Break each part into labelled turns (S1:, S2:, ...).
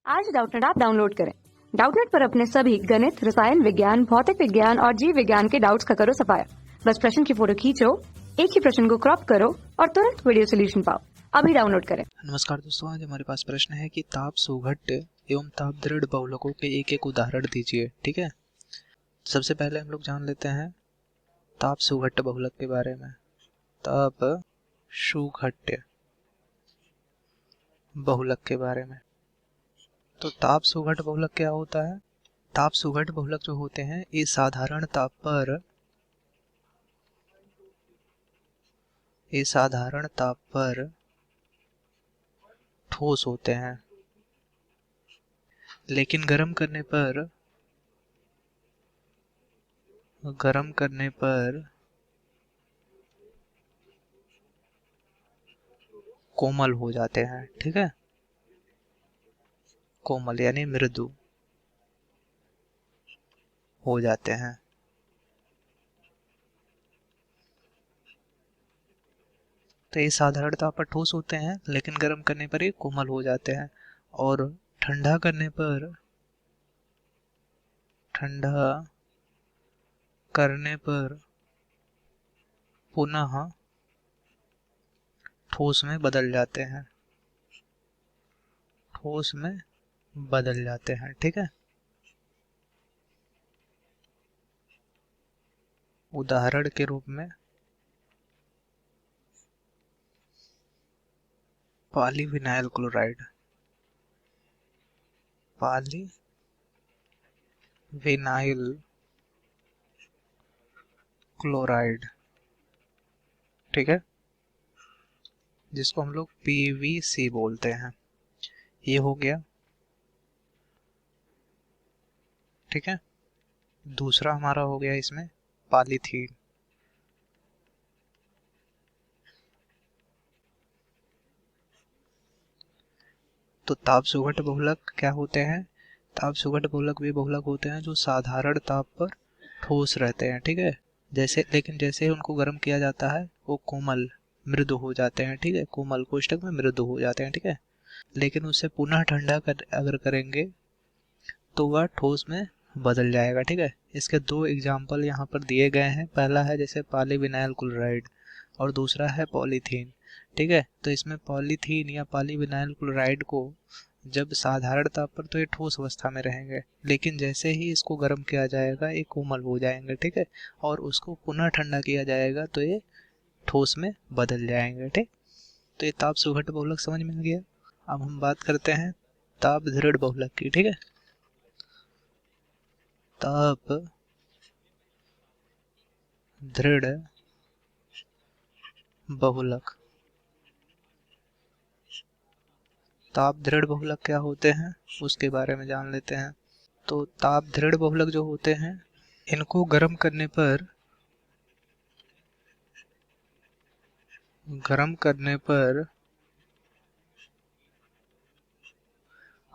S1: आज Doubtnut app download करें। Doubtnut पर अपने सभी गणित, रसायन विज्ञान, भौतिक विज्ञान और जीव विज्ञान के डाउट्स का करो सफाया। बस प्रश्न की फोटो खींचो, एक ही प्रश्न को क्रॉप करो और तुरंत वीडियो सोल्यूशन पाओ। अभी डाउनलोड करें।
S2: नमस्कार दोस्तों, आज हमारे पास प्रश्न है कि ताप सुघट्य एवं ताप दृढ़ बहुलकों के एक एक उदाहरण दीजिए। ठीक है, सबसे पहले हम लोग जान लेते हैं ताप सुघट्य बहुलक के बारे में। ताप सुघट्य बहुलक के बारे में। तो ताप सुघट्य बहुलक क्या होता है? ताप सुघट्य बहुलक जो होते हैं ये साधारण ताप पर ठोस होते हैं, लेकिन गर्म करने पर कोमल हो जाते हैं। ठीक है, कोमल यानी मृदु हो जाते हैं। तो ये साधारण ताप पर ठोस होते हैं, लेकिन गर्म करने पर ये कोमल हो जाते हैं और ठंडा करने पर पुनः ठोस में बदल जाते हैं। ठीक है, उदाहरण के रूप में पॉलीविनाइल क्लोराइड, ठीक है, जिसको हम लोग PVC बोलते हैं। ये हो गया। ठीक है, दूसरा हमारा हो गया इसमें पॉलीथीन। तो ताप सुघट्य बहुलक क्या होते हैं? ताप सुघट्य बहुलक वे बहुलक होते हैं जो साधारण ताप पर ठोस रहते हैं। ठीक है, लेकिन जैसे ही उनको गर्म किया जाता है वो कोमल मृदु हो जाते हैं। ठीक है, कोमल कोष्ठक में मृदु हो जाते हैं। ठीक है, लेकिन उसे पुनः ठंडा अगर करेंगे तो वह ठोस में बदल जाएगा। ठीक है, इसके दो एग्जाम्पल यहाँ पर दिए गए हैं। पहला है जैसे पॉलीविनाइल क्लोराइड और दूसरा है पॉलीथीन। ठीक है, तो इसमें पॉलीथीन या पॉलीविनाइल क्लोराइड को जब साधारण ताप पर तो ये ठोस अवस्था में रहेंगे, लेकिन जैसे ही इसको गर्म किया जाएगा ये कोमल हो जाएंगे। ठीक है, और उसको पुनः ठंडा किया जाएगा तो ये ठोस में बदल जाएंगे। ठीक, तो ये ताप सुघट्य बहुलक समझ में आ गया। अब हम बात करते हैं ताप दृढ़ बहुलक की। ठीक है, ताप दृढ़ बहुलक। ताप दृढ़ बहुलक क्या होते हैं उसके बारे में जान लेते हैं। तो ताप दृढ़ बहुलक जो होते हैं इनको गर्म करने पर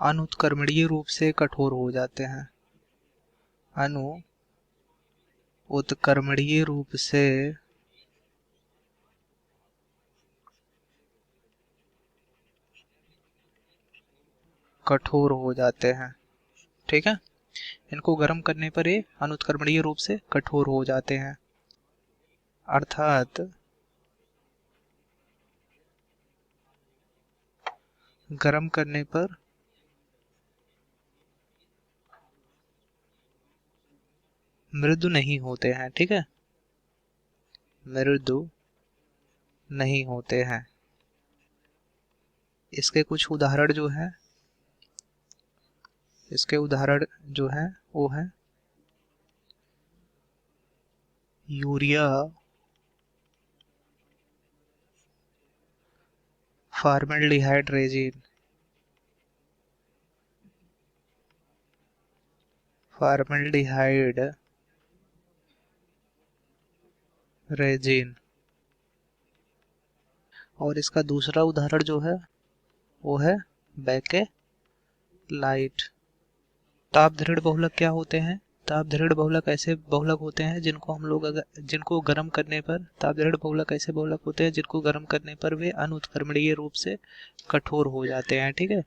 S2: अनुत्क्रमणीय रूप से कठोर हो जाते हैं। अनुत्क्रमणीय रूप से कठोर हो जाते हैं। ठीक है, इनको गर्म करने पर ये अनुत्क्रमणीय रूप से कठोर हो जाते हैं, अर्थात गर्म करने पर मृदु नहीं होते हैं। ठीक है, मृदु नहीं होते हैं। इसके कुछ उदाहरण जो है वो है यूरिया, फॉर्मल्डिहाइड रेजिन। और इसका दूसरा उदाहरण जो है वो है बेकेलाइट। ताप दृढ़ बहुलक क्या होते हैं? ताप दृढ़ बहुलक ऐसे बहुलक होते हैं जिनको गर्म करने पर ताप दृढ़ बहुलक ऐसे बहुलक होते हैं जिनको गर्म करने पर वे अनुत्क्रमणीय रूप से कठोर हो जाते हैं। ठीक है,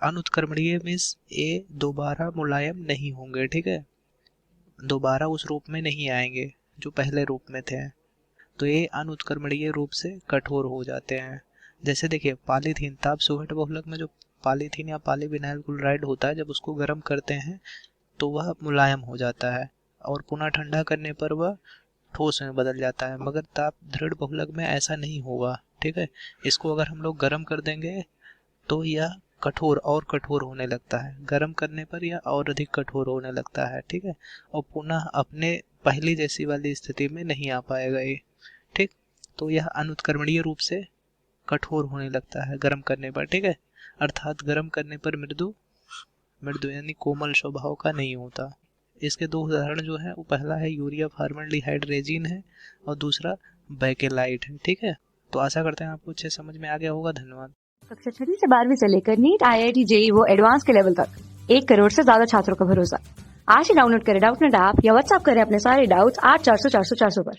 S2: अनुत्क्रमणीय मीन्स ये दोबारा मुलायम नहीं होंगे, ठीक है, दोबारा उस रूप में नहीं आएंगे जो पहले रूप में थे, तो ये अनुत्क्रमणीय रूप से कठोर हो जाते हैं। जैसे देखिए पॉलीथीन, ताप सुघट बहुलक में जो पॉलीथीन या पॉलीविनाइल क्लोराइड होता है, जब उसको गर्म करते हैं तो वह मुलायम हो जाता है और पुनः ठंडा करने पर वह ठोस में बदल जाता है, मगर ताप दृढ़ बहुलक में ऐसा नहीं होगा, ठीक है। इसको अगर हम लोग गर्म कर देंगे तो यह कठोर और कठोर होने लगता है, गर्म करने पर यह और अधिक कठोर होने लगता है, ठीक है, और पुनः अपने पहली जैसी वाली स्थिति में नहीं आ पाएगा ये, ठीक। तो यह अनुत्क्रमणीय रूप से कठोर होने लगता है गर्म करने पर, ठीक है, अर्थात गर्म करने पर मृदु मृदु यानी कोमल स्वभाव का नहीं होता। इसके दो उदाहरण जो है, वो पहला है यूरिया फॉर्मल्डिहाइड रेजिन है और दूसरा बेकेलाइट है, ठीक है। तो आशा करते हैं आपको अच्छे समझ में आ गया होगा। धन्यवाद।
S1: कक्षा 6 से 12वीं से लेकर नीट, IIT, JEE वो एडवांस के लेवल तक 1 करोड़ से ज्यादा छात्रों का भरोसा। आज ही डाउनलोड करें डाउटनेट ऐप या व्हाट्सएप करें अपने सारे डाउट्स 8400 400 400 पर।